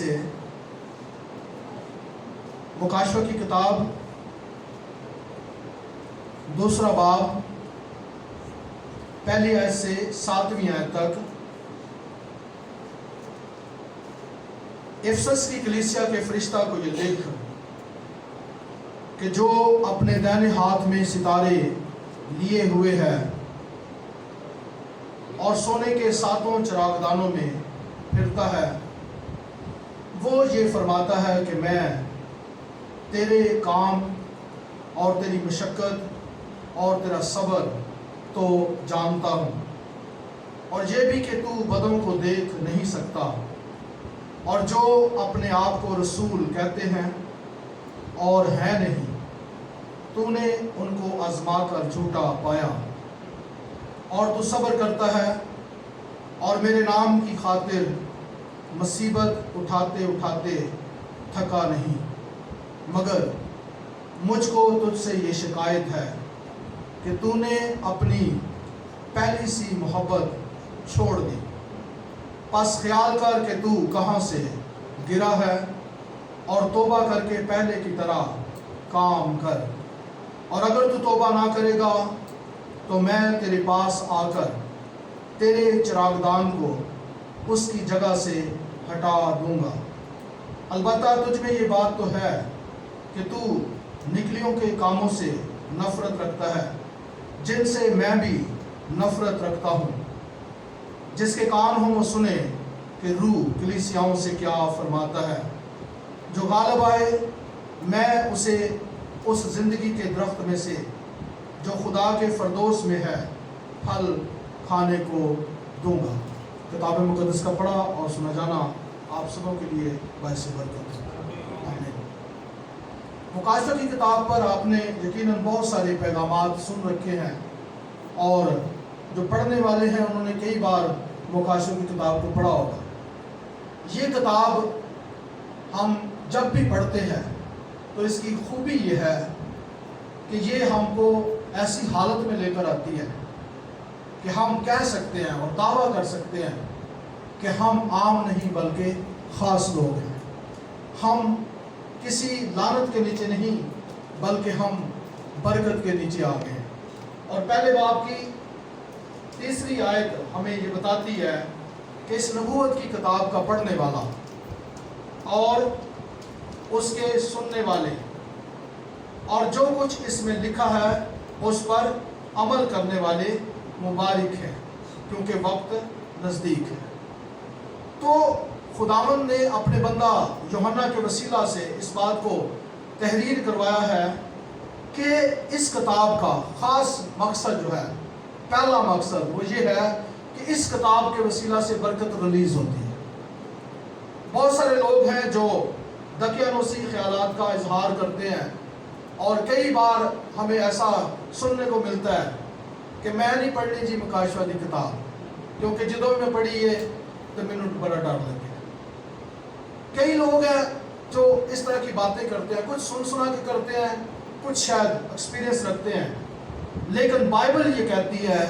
سے مکاشفہ کی کتاب 2 باب 1 آیت سے 7 آیت تک افسس کی کلیسیا کے فرشتہ کو یہ لکھ کہ جو اپنے دائیں ہاتھ میں ستارے لیے ہوئے ہے اور سونے کے 7 چراغدانوں میں پھرتا ہے، وہ یہ فرماتا ہے کہ میں تیرے کام اور تیری مشقت اور تیرا صبر تو جانتا ہوں، اور یہ بھی کہ تو بدوں کو دیکھ نہیں سکتا، اور جو اپنے آپ کو رسول کہتے ہیں اور ہے نہیں، تو نے ان کو آزما کر جھوٹا پایا، اور تو صبر کرتا ہے اور میرے نام کی خاطر مصیبت اٹھاتے اٹھاتے تھکا نہیں، مگر مجھ کو تجھ سے یہ شکایت ہے کہ تو نے اپنی پہلی سی محبت چھوڑ دی۔ پس خیال کر کہ تو کہاں سے گرا ہے، اور توبہ کر کے پہلے کی طرح کام کر، اور اگر تو توبہ نہ کرے گا تو میں تیرے پاس آ کر تیرے چراغدان کو اس کی جگہ سے ہٹا دوں گا۔ البتہ تجھ میں یہ بات تو ہے کہ تو نکلیوں کے کاموں سے نفرت رکھتا ہے، جن سے میں بھی نفرت رکھتا ہوں۔ جس کے کان ہوں وہ سنے کہ روح کلیسیاؤں سے کیا فرماتا ہے۔ جو غالب آئے میں اسے اس زندگی کے درخت میں سے جو خدا کے فردوس میں ہے پھل کھانے کو دوں گا۔ کتاب مقدس کا پڑھا اور سنا جانا آپ سبوں کے لیے باعث برکت ہے۔ آمین۔ مکاشفہ کی کتاب پر آپ نے یقیناً بہت سارے پیغامات سن رکھے ہیں، اور جو پڑھنے والے ہیں انہوں نے کئی بار مکاشفہ کی کتاب کو پڑھا ہوگا۔ یہ کتاب ہم جب بھی پڑھتے ہیں تو اس کی خوبی یہ ہے کہ یہ ہم کو ایسی حالت میں لے کر آتی ہے کہ ہم کہہ سکتے ہیں اور دعویٰ کر سکتے ہیں کہ ہم عام نہیں بلکہ خاص لوگ ہیں۔ ہم کسی لعنت کے نیچے نہیں بلکہ ہم برکت کے نیچے آ گئے ہیں۔ اور پہلے باب کی 3 آیت ہمیں یہ بتاتی ہے کہ اس نبوت کی کتاب کا پڑھنے والا اور اس کے سننے والے اور جو کچھ اس میں لکھا ہے اس پر عمل کرنے والے مبارک ہیں، کیونکہ وقت نزدیک ہے۔ تو خداوند نے اپنے بندہ یوحنا کے وسیلہ سے اس بات کو تحریر کروایا ہے کہ اس کتاب کا خاص مقصد جو ہے، پہلا مقصد وہ یہ ہے کہ اس کتاب کے وسیلہ سے برکت ریلیز ہوتی ہے۔ بہت سارے لوگ ہیں جو دقیانوسی خیالات کا اظہار کرتے ہیں، اور کئی بار ہمیں ایسا سننے کو ملتا ہے کہ میں نہیں پڑھنی جی مکاشفہ کی کتاب، کیونکہ جدوں میں پڑھی ہے تو میں بڑا ڈر لگے۔ کئی لوگ ہیں جو اس طرح کی باتیں کرتے ہیں، کچھ سنا کے کرتے ہیں، کچھ شاید ایکسپیرینس رکھتے ہیں، لیکن بائبل یہ کہتی ہے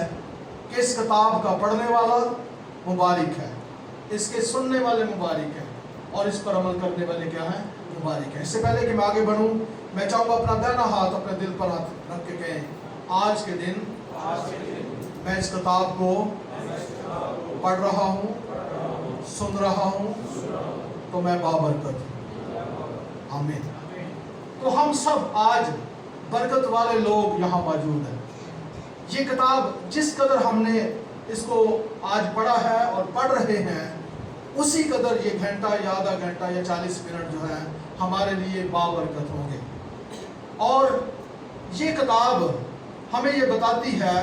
کہ اس کتاب کا پڑھنے والا مبارک ہے، اس کے سننے والے مبارک ہیں، اور اس پر عمل کرنے والے کیا ہیں؟ مبارک ہیں۔ اس سے پہلے کہ میں آگے بڑھوں، میں چاہوں گا اپنا دائنا ہاتھ اپنے دل پر ہاتھ رکھ کے کہیں، آج کے دن میں اس کتاب کو پڑھ رہا ہوں، سن رہا ہوں، تو میں بابرکت ہوں۔ آمین۔ تو ہم سب آج برکت والے لوگ یہاں موجود ہیں۔ یہ کتاب جس قدر ہم نے اس کو آج پڑھا ہے اور پڑھ رہے ہیں، اسی قدر یہ گھنٹہ یا آدھا گھنٹہ یا 40 منٹ جو ہے ہمارے لیے بابرکت ہوں گے۔ اور یہ کتاب ہمیں یہ بتاتی ہے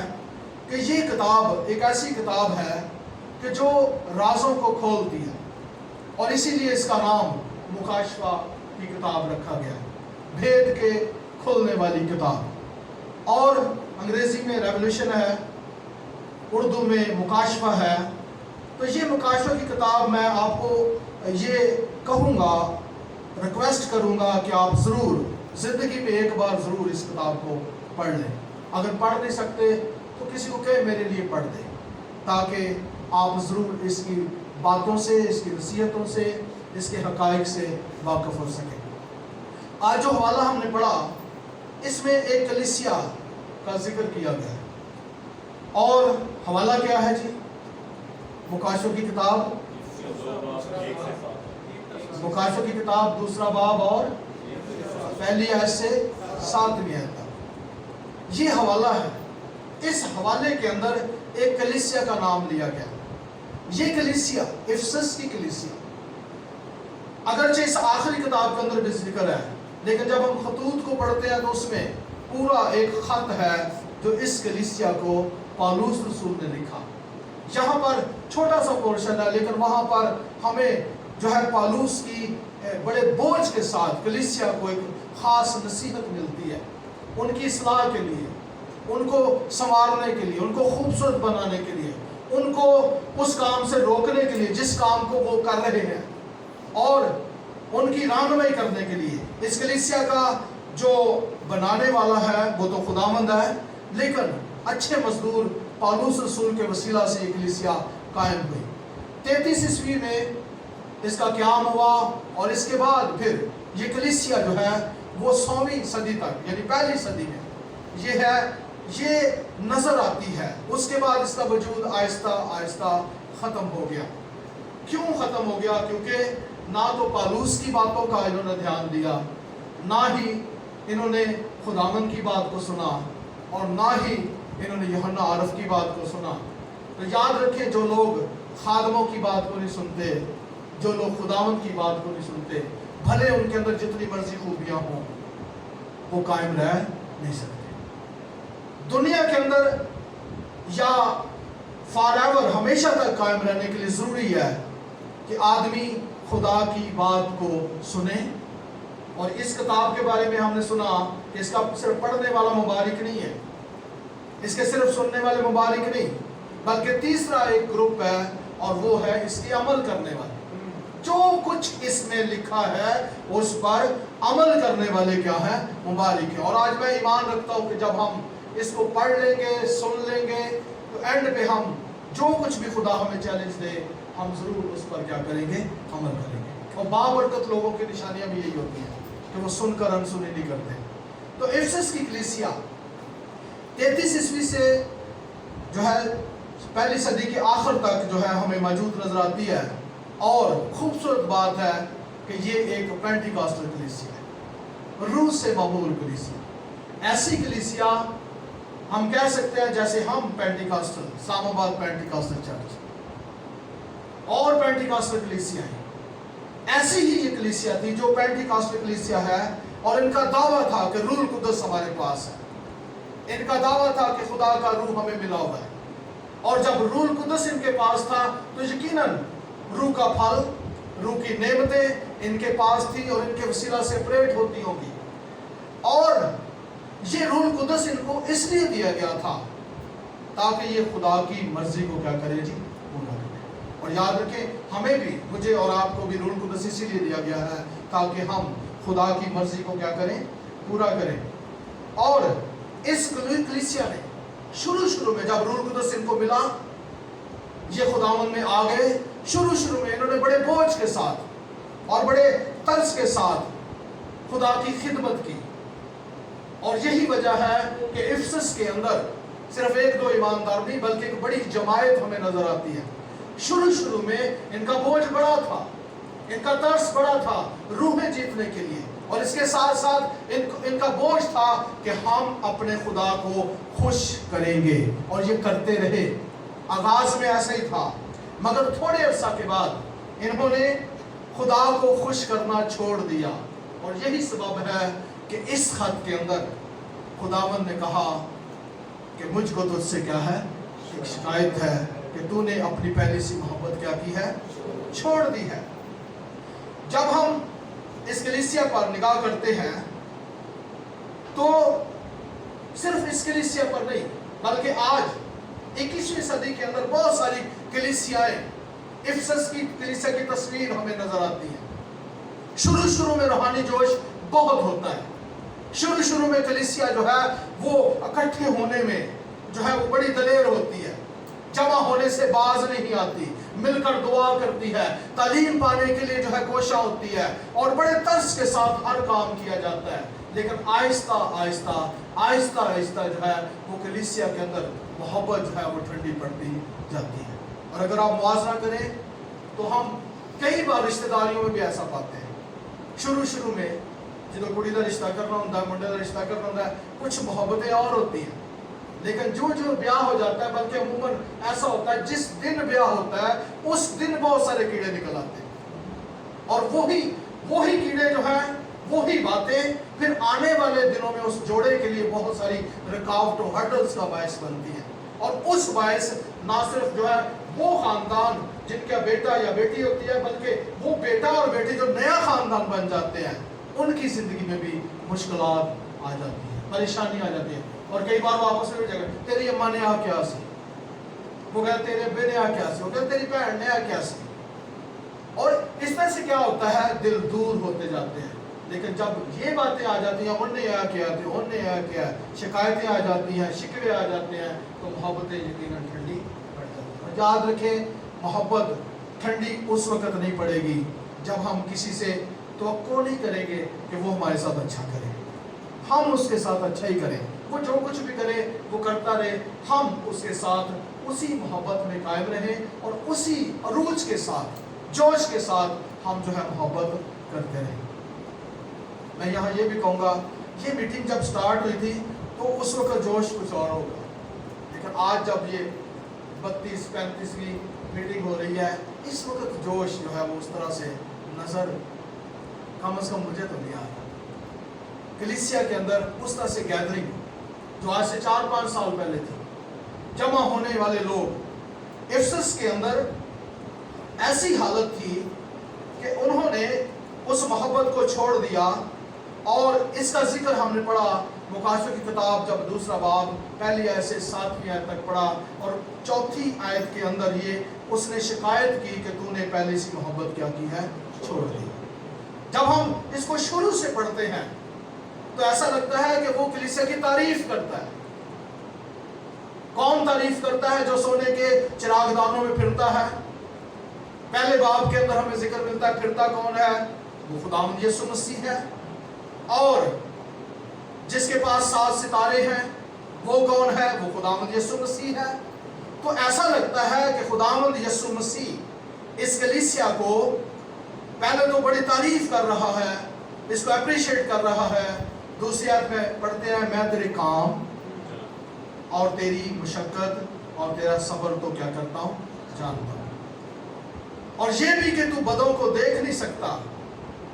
کہ یہ کتاب ایک ایسی کتاب ہے کہ جو رازوں کو کھولتی ہے، اور اسی لیے اس کا نام مکاشفہ کی کتاب رکھا گیا، بھید کے کھولنے والی کتاب۔ اور انگریزی میں ریولیوشن ہے، اردو میں مکاشفہ ہے۔ تو یہ مکاشفہ کی کتاب میں آپ کو یہ کہوں گا، ریکویسٹ کروں گا کہ آپ ضرور زندگی میں ایک بار ضرور اس کتاب کو پڑھ لیں۔ اگر پڑھ نہیں سکتے تو کسی کو کہے میرے لیے پڑھ دیں، تاکہ آپ ضرور اس کی باتوں سے، اس کی نصیحتوں سے، اس کے حقائق سے واقف ہو سکیں۔ آج جو حوالہ ہم نے پڑھا اس میں ایک کلیسیا کا ذکر کیا گیا ہے، اور حوالہ کیا ہے جی؟ مکاشفہ کی کتاب، مکاشفہ کی کتاب 2 باب اور 1 آیت سے 7 آیت تک یہ حوالہ ہے۔ اس حوالے کے اندر ایک کلیسیا کا نام لیا گیا۔ یہ کلیسیا افسس کی کلیسیا، اگرچہ اس آخری کتاب کے اندر بھی ذکر ہے، لیکن جب ہم خطوط کو پڑھتے ہیں تو اس میں پورا ایک خط ہے جو اس کلیسیا کو پالوس رسول نے لکھا۔ یہاں پر چھوٹا سا پورشن ہے، لیکن وہاں پر ہمیں جو ہے پالوس کی بڑے بوجھ کے ساتھ کلیسیا کو ایک خاص نصیحت ملتی ہے، ان کی اصلاح کے لیے، ان کو سنوارنے کے لیے، ان کو خوبصورت بنانے کے لیے، ان کو اس کام سے روکنے کے لیے جس کام کو وہ کر رہے ہیں، اور ان کی رہنمائی کرنے کے لیے۔ اس کلیسیا کا جو بنانے والا ہے وہ تو خداوند ہے، لیکن اچھے مزدور پالوس رسول کے وسیلہ سے یہ کلیسیا قائم ہوئی۔ 33 عیسوی میں اس کا قیام ہوا، اور اس کے بعد پھر یہ کلیسیا جو ہے وہ 100ویں صدی تک، یعنی پہلی صدی میں یہ ہے، یہ نظر آتی ہے۔ اس کے بعد اس کا وجود آہستہ آہستہ ختم ہو گیا۔ کیوں ختم ہو گیا؟ کیونکہ نہ تو پالوس کی باتوں کا انہوں نے دھیان دیا، نہ ہی انہوں نے خداوند کی بات کو سنا، اور نہ ہی انہوں نے یوحنا عارف کی بات کو سنا۔ تو یاد رکھیں، جو لوگ خادموں کی بات کو نہیں سنتے، جو لوگ خداوند کی بات کو نہیں سنتے، بھلے ان کے اندر جتنی مرضی خوبیاں ہوں، وہ قائم رہ نہیں سکتے۔ دنیا کے اندر یا فار ایور ہمیشہ تک قائم رہنے کے لیے ضروری ہے کہ آدمی خدا کی بات کو سنے۔ اور اس کتاب کے بارے میں ہم نے سنا کہ اس کا صرف پڑھنے والا مبارک نہیں ہے، اس کے صرف سننے والے مبارک نہیں، بلکہ تیسرا ایک گروپ ہے، اور وہ ہے اس کی عمل کرنے والے۔ جو کچھ اس میں لکھا ہے اس پر عمل کرنے والے کیا ہیں؟ مبارک ہیں۔ اور آج میں ایمان رکھتا ہوں کہ جب ہم اس کو پڑھ لیں گے، سن لیں گے، تو اینڈ پہ ہم جو کچھ بھی خدا ہمیں چیلنج دے، ہم ضرور اس پر کیا کریں گے؟ عمل کریں گے۔ اور بابرکت لوگوں کی نشانیاں بھی یہی ہوتی ہیں کہ وہ سن کر انسنی نہیں کرتے۔ تو افسس کی کلیسیا 33 عیسوی سے جو ہے پہلی صدی کے آخر تک جو ہے ہمیں موجود نظر آتی ہے، اور خوبصورت بات ہے کہ یہ ایک پینٹیکاسٹل کلیسیا ہے، روح سے مبعوث کلیسیا۔ ایسی کلیسیا ہم کہہ سکتے ہیں جیسے ہم پینٹیکاسٹل، اسلام آباد پینٹیکاسٹل چرچ اور پینٹیکاسٹل کلیسیا ہیں، ایسی ہی یہ کلیسیا تھی جو پینٹیکاسٹل کلیسیا ہے، اور ان کا دعویٰ تھا کہ روح القدس ہمارے پاس ہے، ان کا دعویٰ تھا کہ خدا کا روح ہمیں ملا ہوا ہے، اور جب روح القدس ان کے پاس تھا تو یقیناً روح کا پھل، روح کی نعمتیں ان کے پاس تھی، اور ان کے وسیلہ سے پریٹ ہوتی ہوں گی۔ اور یہ روح القدس ان کو اس لیے دیا گیا تھا تاکہ یہ خدا کی مرضی کو کیا کرے جی؟ پورا کرے۔ اور یاد رکھیں، ہمیں بھی، مجھے اور آپ کو بھی روح القدس اسی لیے دیا گیا ہے تاکہ ہم خدا کی مرضی کو کیا کریں؟ پورا کریں۔ اور اس کلیسیا نے شروع میں جب روح القدس ان کو ملا، یہ خداوند میں آ گئے، شروع میں انہوں نے بڑے بوجھ کے ساتھ اور بڑے ترس کے ساتھ خدا کی خدمت کی۔ اور یہی وجہ ہے کہ افسس کے اندر صرف 1-2 ایماندار نہیں بلکہ ایک بڑی جماعت ہمیں نظر آتی ہے۔ شروع میں ان کا بوجھ بڑا تھا، ان کا ترس بڑا تھا روحیں جیتنے کے لیے، اور اس کے ساتھ ساتھ ان کا بوجھ تھا کہ ہم اپنے خدا کو خوش کریں گے، اور یہ کرتے رہے۔ آغاز میں ایسا ہی تھا، مگر تھوڑے عرصہ کے بعد انہوں نے خدا کو خوش کرنا چھوڑ دیا، اور یہی سبب ہے کہ اس خط کے اندر خداوند نے کہا کہ مجھ کو تجھ سے کیا ہے؟ ایک شکایت ہے کہ تو نے اپنی پہلی سی محبت کیا کی ہے؟ چھوڑ دی ہے۔ جب ہم اس کلیسیا پر نگاہ کرتے ہیں تو صرف اس کلیسیا پر نہیں بلکہ آج 21ویں صدی کے اندر بہت ساری کلیسیائیں، افسس کی کلیسیا کی تصویر ہمیں نظر آتی ہے۔ شروع میں روحانی جوش بہت ہوتا ہے، شروع میں کلیسیا جو ہے وہ اکٹھے ہونے میں جو ہے وہ بڑی دلیر ہوتی ہے، جمع ہونے سے باز نہیں آتی، مل کر دعا کرتی ہے، تعلیم پانے کے لیے جو ہے کوشاں ہوتی ہے اور بڑے ترس کے ساتھ ہر کام کیا جاتا ہے، لیکن آہستہ آہستہ جو ہے وہ کلیسیا کے اندر محبت جو ہے وہ ٹھنڈی پڑتی جاتی ہے۔ اور اگر آپ موازنہ کریں تو ہم کئی بار رشتہ داریوں میں بھی ایسا پاتے ہیں، شروع میں جدو کڑی کا رشتہ کرنا ہوتا ہے، منڈے کا رشتہ کرنا ہوتا ہے، کچھ محبتیں اور ہوتی ہیں، لیکن جو بیاہ ہو جاتا ہے، بلکہ عموماً ایسا ہوتا ہے جس دن بیاہ ہوتا ہے اس دن بہت سارے کیڑے نکل آتے ہیں، اور وہی کیڑے جو ہیں، وہی باتیں پھر آنے والے دنوں میں اس جوڑے کے لیے بہت ساری رکاوٹوں، ہرڈلز کا باعث بنتی ہیں، اور اس باعث نہ صرف جو ہے وہ خاندان جن کا بیٹا یا بیٹی ہوتی ہے، بلکہ وہ بیٹا اور بیٹی جو نیا خاندان بن جاتے ہیں ان کی زندگی میں بھی مشکلات آ جاتی ہیں، پریشانی آ جاتی ہے، اور کئی بار وہ آپس میں جگہ تیری اماں نے آ کیا سی، وہ کہتے تیرے ابے نے آ کیا سی، وہ کہتے تیری بہن نے آ کیا سی، اور اس طرح سے کیا ہوتا ہے دل دور ہوتے جاتے ہیں۔ لیکن جب یہ باتیں آ جاتی ہیں، ان نے آ کیا تھی، ان نے آ کیا، شکایتیں آ جاتی ہیں، شکوے آ جاتے ہیں، تو محبتیں یقیناً ٹھنڈی پڑ جاتی ہیں۔ اور یاد رکھیں محبت ٹھنڈی اس وقت نہیں پڑے گی جب ہم کسی سے توقع نہیں کریں گے کہ وہ ہمارے ساتھ اچھا کرے، ہم اس کے ساتھ اچھا ہی کریں، وہ جو کچھ بھی کرے وہ کرتا رہے، ہم اس کے ساتھ اسی محبت میں قائم رہیں اور اسی عروج کے ساتھ، جوش کے ساتھ ہم جو ہے محبت کرتے رہیں۔ میں یہاں یہ بھی کہوں گا، یہ میٹنگ جب سٹارٹ ہوئی تھی تو اس وقت جوش کچھ اور ہوگا، لیکن آج جب یہ 32-35ویں میٹنگ ہو رہی ہے، اس وقت جوش جو ہے وہ اس طرح سے نظر کم از کم مجھے تو نہیں آ رہا۔ کلیسیا کے اندر اس طرح سے گیدرنگ جو آج سے 4-5 سال پہلے تھی، جمع ہونے والے لوگ، افسس کے اندر ایسی حالت تھی کہ انہوں نے اس محبت کو چھوڑ دیا، اور اس کا ذکر ہم نے پڑھا مکاشفہ کی کتاب جب 2 باب 1 آیت سے 7 آیت تک پڑھا، اور 4 آیت کے اندر یہ اس نے شکایت کی کہ تو نے پہلے سی محبت کیا کی ہے، چھوڑ دی۔ جب ہم اس کو شروع سے پڑھتے ہیں تو ایسا لگتا ہے کہ وہ کلیسیا کی تعریف کرتا ہے۔ کون تعریف کرتا ہے؟ جو سونے کے چراغ دانوں میں پھرتا ہے۔ پہلے باب کے اندر ہمیں ذکر ملتا ہے پھرتا کون ہے؟ وہ خداوند یسوع مسیح ہے۔ اور جس کے پاس 7 ستارے ہیں وہ کون ہے؟ وہ خداوند یسوع مسیح ہے۔ تو ایسا لگتا ہے کہ خداوند یسوع مسیح اس کلیسیا کو پہلے تو بڑی تعریف کر رہا ہے، اس کو اپریشیٹ کر رہا ہے۔ دوسری آیت میں پڑھتے ہیں، میں تیرے کام اور تیری مشقت اور تیرا صبر تو کیا کرتا ہوں، جانتا ہوں، اور یہ بھی کہ تو بدوں کو دیکھ نہیں سکتا،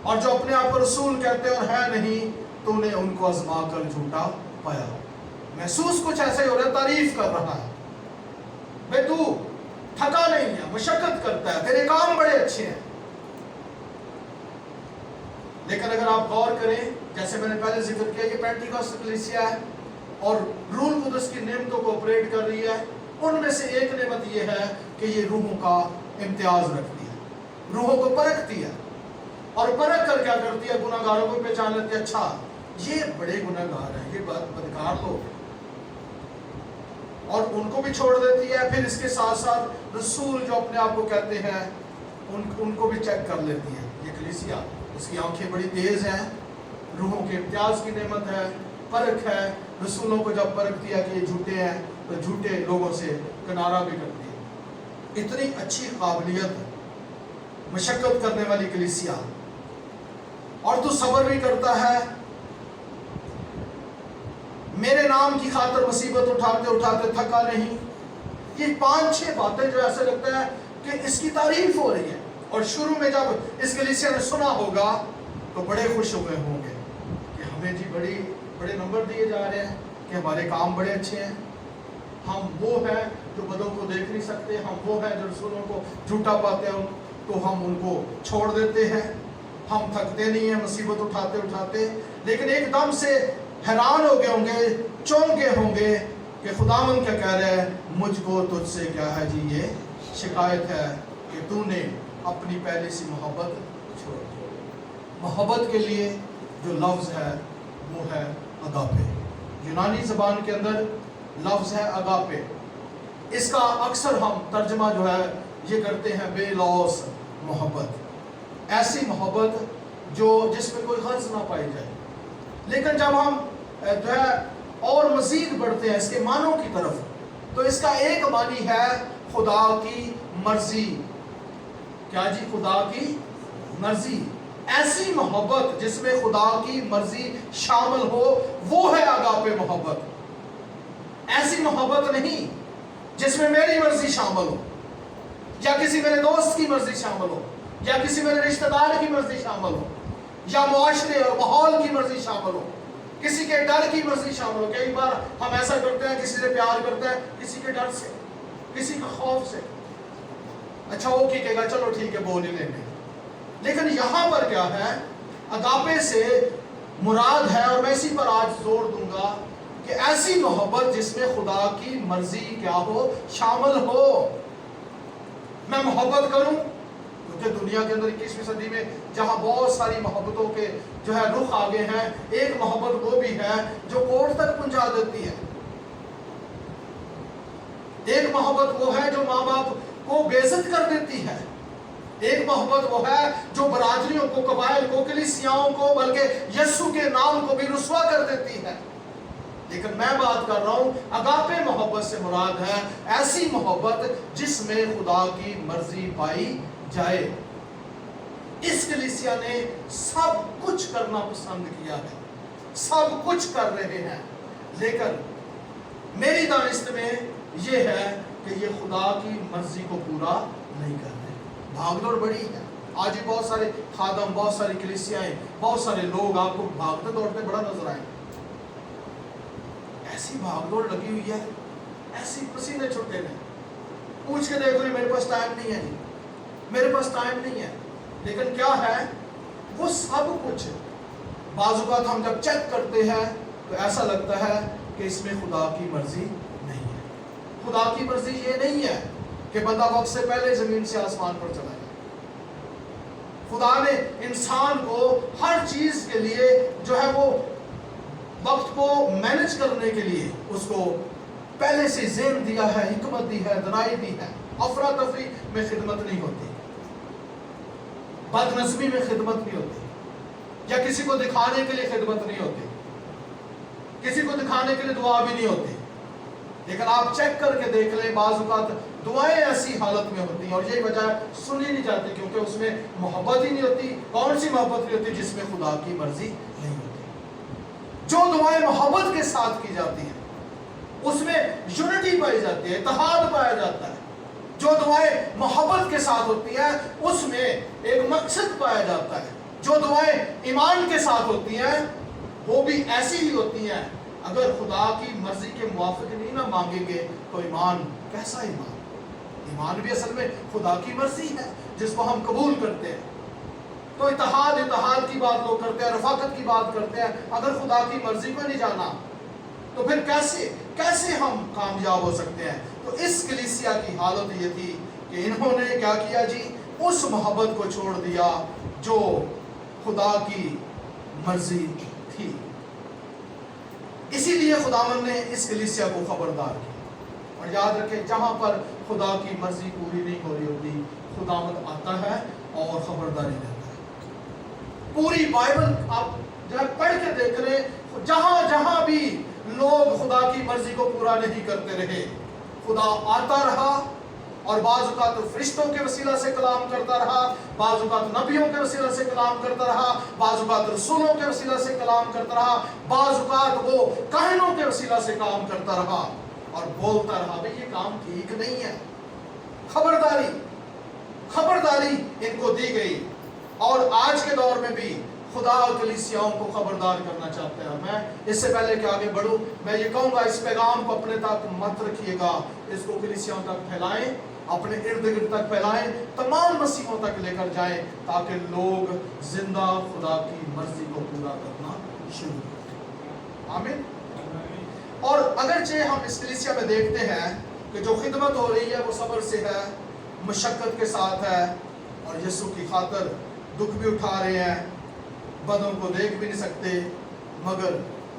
اور جو اپنے آپ کو رسول کہتے ہیں اور ہے نہیں، تو نے ان کو آزما کر جھوٹا پایا۔ محسوس کچھ ایسے ہو رہا ہے، تعریف کر رہا ہے، بھئی تو تھکا نہیں ہے، مشقت کرتا ہے، تیرے کام بڑے اچھے ہیں۔ لیکن اگر آپ غور کریں، جیسے میں نے پہلے ذکر کیا، یہ پینٹیکوسٹ کلیسیا ہے اور روح القدس کی نعمتوں کو آپریٹ کر رہی ہے۔ ان میں سے ایک نعمت یہ ہے کہ یہ روحوں کا امتیاز رکھتی ہے، روحوں کو پرکھتی ہے، اور پرکھ کر کیا کرتی ہے؟ گناہ گاروں کو پہچان لیتی ہے، اچھا یہ بڑے گناہ گار ہیں، یہ بدکار لوگ ہیں، اور ان کو بھی چھوڑ دیتی ہے۔ پھر اس کے ساتھ ساتھ رسول جو اپنے آپ کو کہتے ہیں ان کو بھی چیک کر لیتی ہے۔ یہ کلیسیا، اس کی آنکھیں بڑی تیز ہیں، روحوں کے امتیاز کی نعمت ہے، پرکھ ہے۔ رسولوں کو جب پرکھتی ہے کہ یہ جھوٹے ہیں تو جھوٹے لوگوں سے کنارہ بھی کرتی ہے۔ اتنی اچھی قابلیت، مشقت کرنے والی کلیسیا، اور تو صبر بھی کرتا ہے، میرے نام کی خاطر مصیبت اٹھاتے اٹھاتے تھکا نہیں۔ یہ 5-6 باتیں جو ایسے لگتا ہے کہ اس کی تعریف ہو رہی ہے، اور شروع میں جب اس کلیسیا نے سنا ہوگا تو بڑے خوش ہوئے ہوں گے کہ ہمیں جی بڑے نمبر دیے جا رہے ہیں، کہ ہمارے کام بڑے اچھے ہیں، ہم وہ ہیں جو بدوں کو دیکھ نہیں سکتے، ہم وہ ہیں جو رسولوں کو جھوٹا پاتے ہیں تو ہم ان کو چھوڑ دیتے ہیں، ہم تھکتے نہیں ہیں مصیبت اٹھاتے اٹھاتے۔ لیکن ایک دم سے حیران ہو گئے ہوں گے، چونک گئے ہوں گے کہ خداوند کیا کہہ رہا ہے، مجھ کو تجھ سے کیا ہے جی، یہ شکایت ہے کہ تو نے اپنی پہلی سی محبت چھوڑ دی۔ محبت کے لیے جو لفظ ہے وہ ہے اگاپے۔ یونانی زبان کے اندر لفظ ہے اگاپے۔ اس کا اکثر ہم ترجمہ جو ہے یہ کرتے ہیں بے لوث محبت، ایسی محبت جس میں کوئی غرض نہ پائی جائے۔ لیکن جب ہم جو ہے اور مزید بڑھتے ہیں اس کے معنوں کی طرف، تو اس کا ایک معنی ہے خدا کی مرضی۔ کیا جی؟ خدا کی مرضی۔ ایسی محبت جس میں خدا کی مرضی شامل ہو، وہ ہے اگاپے محبت۔ ایسی محبت نہیں جس میں میری مرضی شامل ہو، یا کسی میرے دوست کی مرضی شامل ہو، یا کسی میرے رشتہ دار کی مرضی شامل ہو، یا معاشرے اور ماحول کی مرضی شامل ہو، کسی کے ڈر کی مرضی شامل ہو۔ کئی بار ہم ایسا کرتے ہیں، کسی سے پیار کرتے ہیں کسی کے ڈر سے، کسی کے خوف سے، اچھا وہ کی کہے گا چلو ٹھیک ہے بول ہی لیں گے۔ لیکن یہاں پر کیا ہے؟ اگاپے سے مراد ہے، اور میں اسی پر آج زور دوں گا کہ ایسی محبت جس میں خدا کی مرضی کیا ہو؟ شامل ہو۔ میں محبت کروں، کیونکہ دنیا کے اندر 21ویں صدی میں جہاں بہت ساری محبتوں کے جو ہے رخ آگے ہیں، ایک محبت وہ بھی ہے جو کوڑ تک پہنچا دیتی ہے۔ ایک محبت وہ ہے جو ماں باپ کو بے عزت کر دیتی ہے۔ ایک محبت وہ ہے جو برادریوں کو، قبائل کو، کلیسیاؤں کو، بلکہ یسوع کے نام کو بھی رسوا کر دیتی ہے۔ لیکن میں بات کر رہا ہوں اگاپے محبت سے مراد ہے ایسی محبت جس میں خدا کی مرضی پائی جائے۔ اس کلیسیا نے سب کچھ کرنا پسند کیا ہے، سب کچھ کر رہے ہیں، لیکن میری دانست میں یہ ہے کہ یہ خدا کی مرضی کو پورا نہیں کر رہے۔ بھاگ دوڑ بڑی ہے۔ آج ہی بہت سارے خادم، بہت ساری کلیسیائیں، بہت سارے لوگ آپ کو بھاگتے دوڑتے بڑا نظر آئیں۔ ایسی بھاگ دوڑ لگی ہوئی ہے، ایسی پسینے چھوٹے ہیں، پوچھ کے دیکھ لیں میرے پاس ٹائم نہیں ہے جی، میرے پاس ٹائم نہیں ہے۔ لیکن کیا ہے؟ وہ سب کچھ بعض اوقات ہم جب چیک کرتے ہیں تو ایسا لگتا ہے کہ اس میں خدا کی مرضی نہیں ہے۔ خدا کی مرضی یہ نہیں ہے کہ بندہ وقت سے پہلے زمین سے آسمان پر چلا جائے۔ خدا نے انسان کو ہر چیز کے لیے جو ہے وہ وقت کو مینج کرنے کے لیے اس کو پہلے سے ذہن دیا ہے، حکمت دی ہے، دنائی دی ہے۔ افراتفری میں خدمت نہیں ہوتی، بد نظمی میں خدمت نہیں ہوتی، یا کسی کو دکھانے کے لیے خدمت نہیں ہوتی، کسی کو دکھانے کے لیے دعا بھی نہیں ہوتی۔ لیکن آپ چیک کر کے دیکھ لیں، بعض اوقات دعائیں ایسی حالت میں ہوتی ہیں اور یہی وجہ سنی نہیں جاتی، کیونکہ اس میں محبت ہی نہیں ہوتی۔ کون سی محبت نہیں ہوتی؟ جس میں خدا کی مرضی نہیں ہوتی۔ جو دعائیں محبت کے ساتھ کی جاتی ہیں اس میں یونٹی پائی جاتی ہے، اتحاد پایا جاتا ہے۔ جو دعائیں محبت کے ساتھ ہوتی ہیں اس میں ایک مقصد پایا جاتا ہے۔ جو دعائیں ایمان کے ساتھ ہوتی ہیں وہ بھی ایسی ہی ہوتی ہیں۔ اگر خدا کی مرضی کے موافق نہیں نہ مانگیں گے تو ایمان کیسا ایمان؟ ایمان بھی اصل میں خدا کی مرضی ہے جس کو ہم قبول کرتے ہیں۔ تو اتحاد کی بات لوگ کرتے ہیں، رفاقت کی بات کرتے ہیں۔ اگر خدا کی مرضی کو نہیں جانا تو پھر کیسے ہم کامیاب ہو سکتے ہیں؟ تو اس کلیسیا کی حالت یہ تھی کہ انہوں نے کیا کیا جی؟ اس محبت کو چھوڑ دیا جو خدا کی مرضی تھی۔ اسی لیے خداوند نے اس کلیسیا کو خبردار کیا۔ اور یاد رکھیں، جہاں پر خدا کی مرضی پوری نہیں ہو رہی ہوتی، خداوند آتا ہے اور خبرداری دیتا ہے۔ پوری بائبل آپ جب پڑھ کے دیکھ لیں، جہاں جہاں بھی لوگ خدا کی مرضی کو پورا نہیں کرتے رہے، خدا آتا رہا اور بعض اوقات فرشتوں کے وسیلہ سے کلام کرتا رہا، بعض اوقات نبیوں کے وسیلہ سے کلام کرتا رہا، بعض اوقات رسولوں کے وسیلہ سے کلام کرتا رہا، بعض اوقات وہ کاہنوں کے وسیلہ سے کام کرتا رہا اور بولتا رہا بھئی یہ کام ٹھیک نہیں ہے۔ خبرداری ان کو دی گئی۔ اور آج کے دور میں بھی خدا کلیسیاؤں کو خبردار کرنا چاہتے ہیں۔ میں اس سے پہلے کہ آگے بڑھوں، میں یہ کہوں گا اس پیغام کو اپنے تک مت رکھیے گا، اس کو کلیسیاؤں تک پھیلائیں، اپنے ارد گرد تک پھیلائیں، تمام مسیحوں تک لے کر جائیں تاکہ لوگ زندہ خدا کی مرضی کو پورا کرنا شروع کریں۔ آمین۔ اور اگرچہ ہم اس کلیسیا میں دیکھتے ہیں کہ جو خدمت ہو رہی ہے وہ صبر سے ہے، مشقت کے ساتھ ہے، اور یسوع کی خاطر دکھ بھی اٹھا رہے ہیں، بدوں کو دیکھ بھی نہیں سکتے، مگر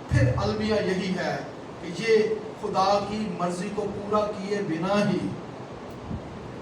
پھر المیہ یہی ہے کہ یہ خدا کی مرضی کو پورا کیے بنا ہی